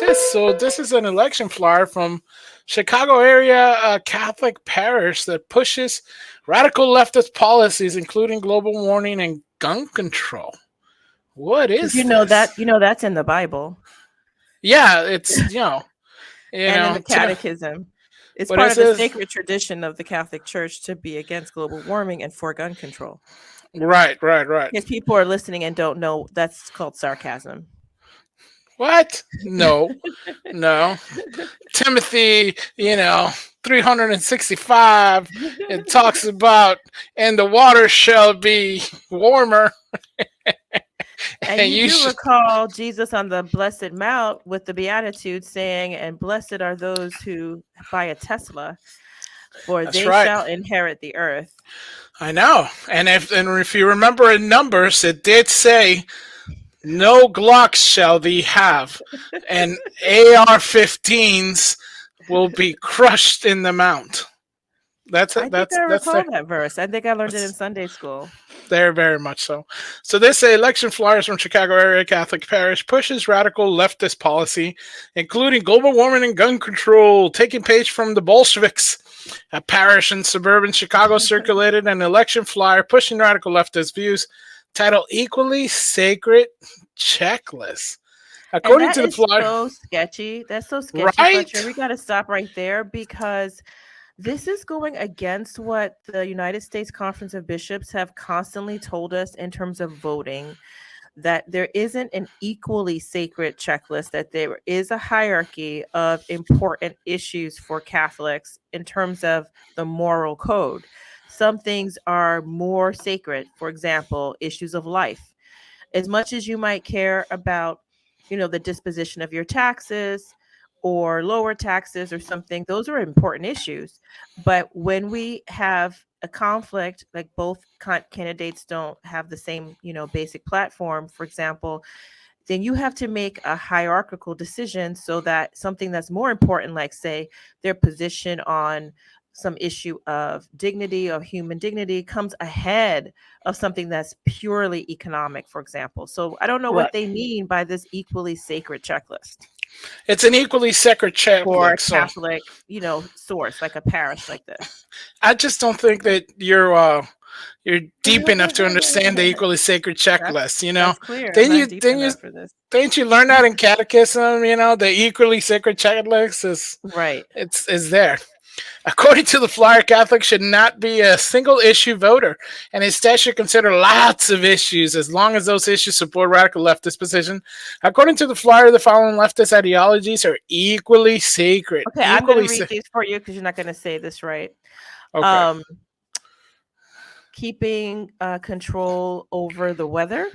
this. So this is an election flyer from Chicago area Catholic parish that pushes radical leftist policies, including global warming and gun control. What Because is this? that's in the Bible Yeah, it's and in the Catechism. It's what part it of the says. sacred tradition of the Catholic Church to be against global warming and for gun control. Right, right, right. If people are listening and don't know, that's called sarcasm. What? No, no. Timothy, 365. It talks about, and the water shall be warmer, And and you you do should. recall Jesus on the Blessed Mount with the Beatitudes saying, and blessed are those who buy a Tesla, for That's they right. shall inherit the earth. I know. And if you remember in Numbers, it did say, "No Glocks shall thee have, and AR-15s will be crushed in the mount." That's I it. think I That's recall there. that verse. I think I learned it in That's Sunday school. there, very much so. So this election flyers from Chicago area Catholic parish pushes radical leftist policy, including global warming and gun control, taking page from the Bolsheviks. A parish in suburban Chicago circulated an election flyer pushing radical leftist views, titled "Equally Sacred Checklist." And According that to the is flyer, so sketchy. That's so sketchy, right? Fletcher. We got to stop right there because this is going against what the United States Conference of Bishops have constantly told us in terms of voting, that there isn't an equally sacred checklist, that there is a hierarchy of important issues for Catholics in terms of the moral code. Some things are more sacred, for example, issues of life. As much as you might care about, the disposition of your taxes or lower taxes or something, those are important issues. But when we have a conflict, like both candidates don't have the same, basic platform, for example, then you have to make a hierarchical decision so that something that's more important, like say their position on some issue of dignity, of human dignity, comes ahead of something that's purely economic, for example. So I don't know what Right. they mean by this equally sacred checklist It's an equally sacred for checklist. a So Catholic, source, like a parish like this. I just don't think that you're deep enough to understand the equally sacred that's checklist. that's clear. I'm Then not you deep then you enough for this. didn't you learn that in catechism? The equally sacred checklist Right. it's is there. According to the flyer, Catholics should not be a single issue voter, and instead should consider lots of issues as long as those issues support radical leftist position. According to the flyer, the following leftist ideologies are equally sacred. Okay, I'm going to Equally read these for you because you're not going to say this right. okay. Um, keeping control over the weather,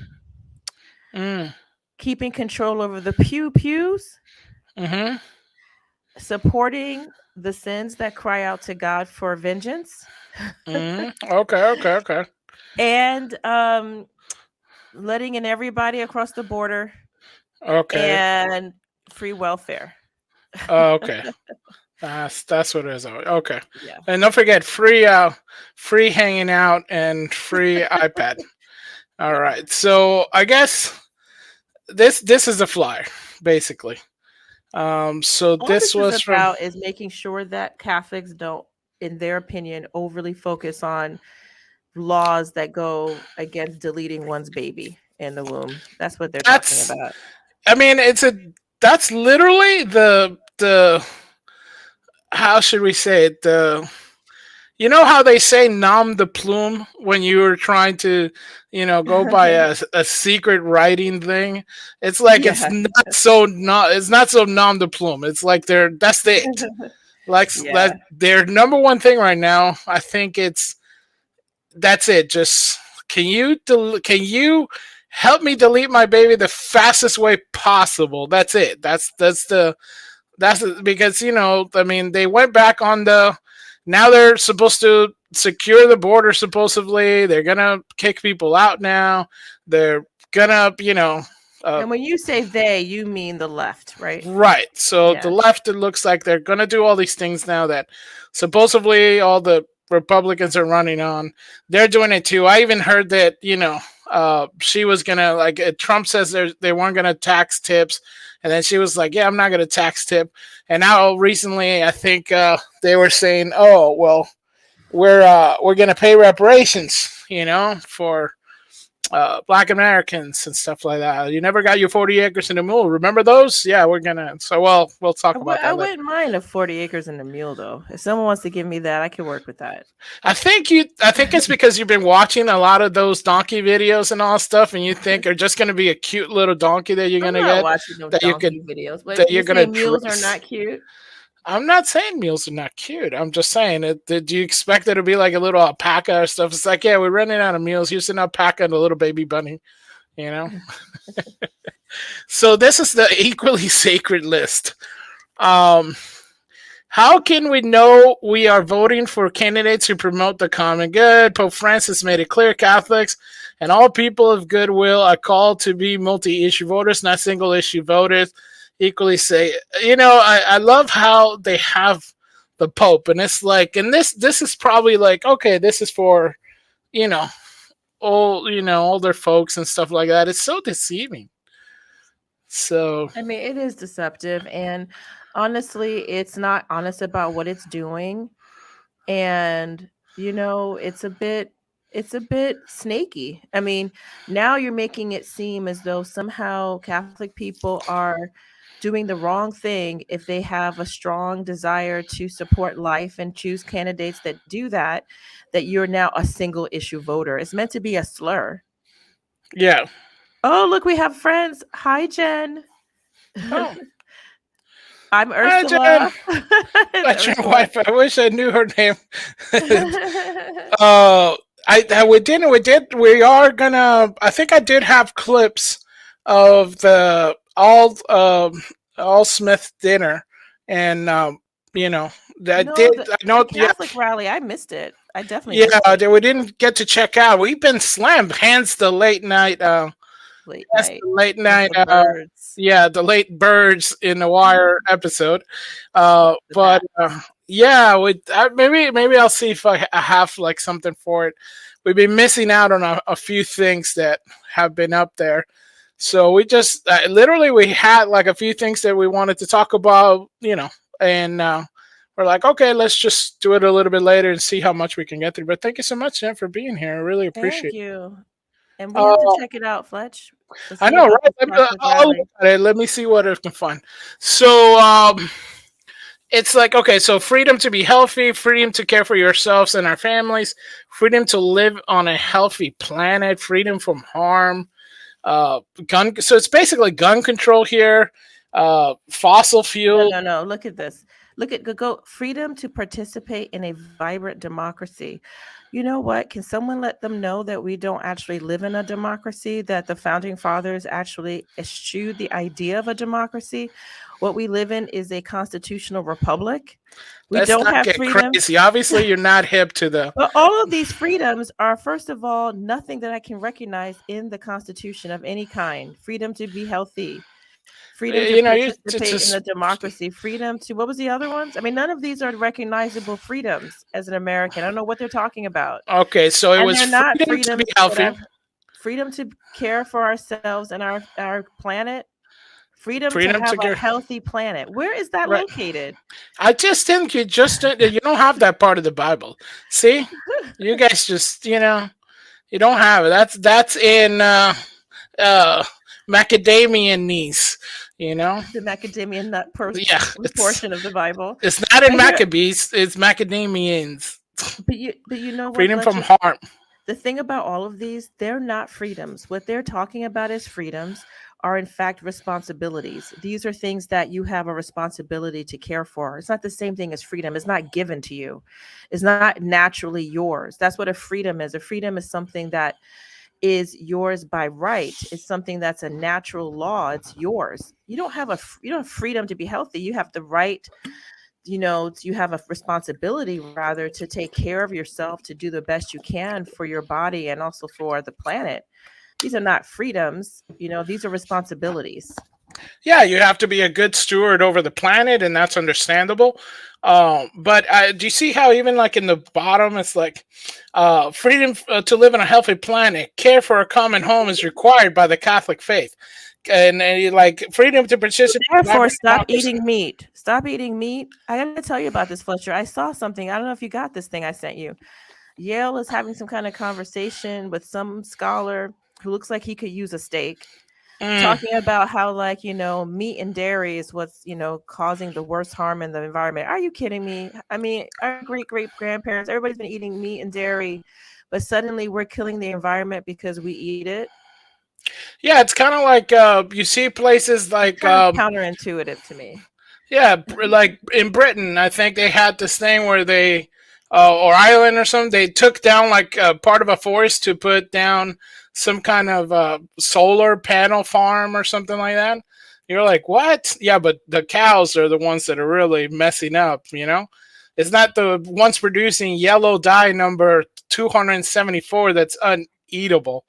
Mm. keeping control over the pews, Mm-hmm. supporting the sins that cry out to God for vengeance, Mm-hmm. Okay. Okay. Okay. and letting in everybody across the border Okay. and free welfare. Okay. That's what it is. Okay. Yeah. And don't forget free hanging out and free iPad. All Yeah. right. So I guess this is a flyer basically. So All this this is was from. about is making sure that Catholics don't, in their opinion, overly focus on laws that go against deleting one's baby in the womb. That's what they're talking That's. about. I mean, that's literally the how should we say it the. You know how they say nom de plume when you were trying to, go by a secret writing thing? It's like Yeah. it's not so nom de plume. It's like that's it. Like Yeah. that their number one thing right now. I think that's it. Just can you help me delete my baby the fastest way possible? That's it. Because I mean they went back on the. Now they're supposed to secure the border. Supposedly they're gonna kick people out now. They're gonna And when you say they, you mean the left, right? right. So the Yeah. left, it looks like they're gonna do all these things now that supposedly all the Republicans are running on. They're doing it too. I even heard that she was gonna like Trump says they weren't gonna tax tips, and then she was like, "Yeah, I'm not gonna tax tip." And now recently, I think they were saying, "Oh, well, we're gonna pay reparations, for Black Americans and stuff like that. You never got your 40 acres and a mule. Remember those? Yeah, we're gonna. So well, we'll talk about I that later. wouldn't mind a 40 acres and a mule though. If someone wants to give me that, I could work with that. I think it's because you've been watching a lot of those donkey videos and all stuff, and you think are just gonna be a cute little donkey that you're I'm gonna not get watching no that you could donkey videos, but that you're you gonna say mules are dress. not cute? I'm not saying mules are not cute. I'm just saying it. Do you expect it to be like a little alpaca or stuff? It's like, yeah, we're running out of mules. Here's an alpaca and a little baby bunny. You know. So this is the equally sacred list. Um, how can we know we are voting for candidates who promote the common good? Pope Francis made it clear Catholics and all people of goodwill are called to be multi-issue voters, not single-issue voters. Equally say, I love how they have the Pope, and it's like, and this is probably like, okay, this is for you know older folks and stuff like that. It's so deceiving. So I mean, it is deceptive, and honestly, it's not honest about what it's doing. And it's a bit snaky. I mean, now you're making it seem as though somehow Catholic people are doing the wrong thing if they have a strong desire to support life and choose candidates that do that, that you're now a single issue voter. It's meant to be a slur. yeah. Oh, look, we have friends. Hi, Jen. Oh, I'm hi, Jen. Ursula. That's your Ursula. wife. I wish I knew her name. uh, we are gonna. I think I did have clips of the all Smith dinner, and you know, I No, did. I the know. Yeah, Catholic rally, I missed it. I definitely yeah. missed it. We didn't get to check out. We've been slammed. Hence the late night. Late Yes, night the late with night. the birds. Yeah, the late birds in the wire episode. The But bat. yeah, maybe I'll see if I have like something for it. We've been missing out on a few things that have been up there. So we just literally we had like a few things that we wanted to talk about, and we're like, okay, let's just do it a little bit later and see how much we can get through. But thank you so much, Jen, for being here. I really Thank appreciate it. you. And we have to Uh, check it out, Fletch, to I see know, about right? this Catholic I'll look rally. at it. Let me see what I can find. So, it's like, okay, so freedom to be healthy, freedom to care for yourselves and our families, freedom to live on a healthy planet, freedom from harm, gun. So it's basically gun control here, fossil No, fuel. no, no. Look at this. Look at go freedom to participate in a vibrant democracy. You know what? Can someone let them know that we don't actually live in a democracy, that the founding fathers actually eschewed the idea of a democracy? What we live in is a constitutional republic. We Let's don't not have get freedoms. crazy. Obviously, you're not hip to the. But all of these freedoms are, first of all, nothing that I can recognize in the Constitution of any kind. Freedom to be healthy, freedom to You participate in just the democracy, freedom to, what was the other ones? I mean, none of these are recognizable freedoms as an American. I don't know what they're talking about. okay. So it And was they're not freedom to be freedoms that healthy, I've freedom to care for ourselves and our planet, freedom to freedom have to a get healthy planet. Where is that right. located? I just think you don't have that part of the Bible. See, you guys just you don't have it. That's in uh macadamia knees. You know, The macadamia nut yeah, portion of the Bible. it's not in But here, Maccabees. It's macadamians. but you know what, Freedom from Fletcher? harm. The thing about all of these, they're not freedoms. What they're talking about as freedoms are, in fact, responsibilities. These are things that you have a responsibility to care for. It's not the same thing as freedom. It's not given to you, it's not naturally yours. That's what a freedom is. A freedom is something that is yours by right. It's something that's a natural law. It's yours. You don't have freedom to be healthy. You have the right, you have a responsibility rather to take care of yourself, to do the best you can for your body and also for the planet. These are not freedoms, these are responsibilities. Yeah, you have to be a good steward over the planet, and that's understandable. But do you see how even like in the bottom, it's like freedom to live on a healthy planet, care for a common home is required by the Catholic faith, and like freedom to participate in Therefore, vibrant stop democracy. eating meat. Stop eating meat. I gotta tell you about this, Fletcher. I saw something. I don't know if you got this thing I sent you. Yale is having some kind of conversation with some scholar who looks like he could use a steak, Mm, talking about how, like, meat and dairy is what's, causing the worst harm in the environment. Are you kidding me? I mean, our great grandparents, everybody's been eating meat and dairy, but suddenly we're killing the environment because we eat it. yeah, it's kind of like you see places It's like kind of counterintuitive to me. yeah, like in Britain, I think they had this thing where they, or Ireland or something, they took down like part of a forest to put down some kind of solar panel farm or something like that. You're like, what? Yeah, but the cows are the ones that are really messing up, you know? It's not the ones producing yellow dye number 274 that's uneatable,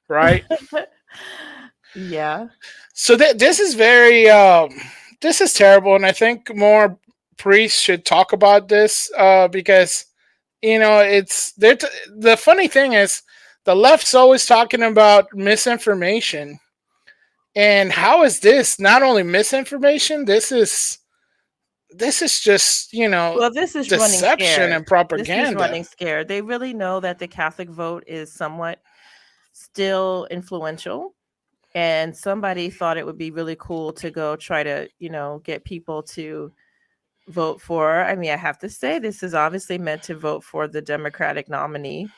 right? Yeah. So this is very this is terrible, and I think more priests should talk about this because it's the funny thing is the left's always talking about misinformation, and how is this not only misinformation? This is just Well, this is running deception scared. and This is propaganda, running scared. They really know that the Catholic vote is somewhat still influential. And somebody thought it would be really cool to go try to, get people to vote for. I mean, I have to say, this is obviously meant to vote for the Democratic nominee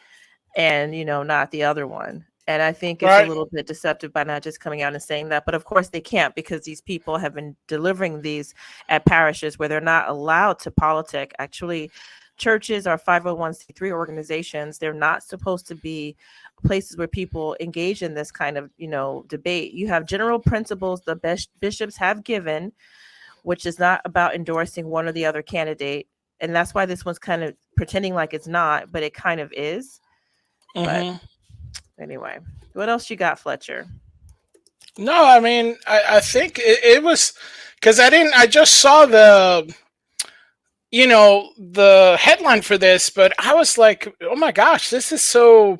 and, not the other one. And I think it's a right? little bit deceptive by not just coming out and saying that. But of course, they can't, because these people have been delivering these at parishes where they're not allowed to politic. Actually, churches are 501c3 organizations. They're not supposed to be places where people engage in this kind of, debate. You have general principles the bishops have given, which is not about endorsing one or the other candidate. And that's why this one's kind of pretending like it's not, but it kind of is. But Hmm. anyway, what else you got, Fletcher? No, I mean, I think it was because I just saw the headline for this, but I was like, oh my gosh, this is so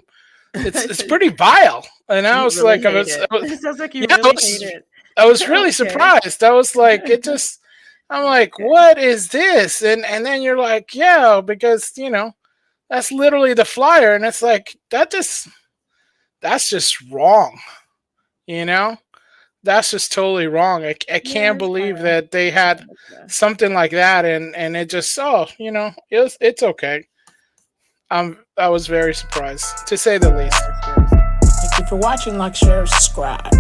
it's pretty vile. And I You was really like, hate it. I was It sounds like you yeah, really hate it. I was really Okay. surprised. I was like, it just I'm like, Okay. what is this? And then you're like, yeah, because that's literally the flyer, and it's like that's just wrong, you know? That's just totally wrong. I Yeah, can't it's believe kind of. that they had something like that, and it just it's okay. I was very surprised, to say the least. That's very. Thank you for watching. Like, share, subscribe.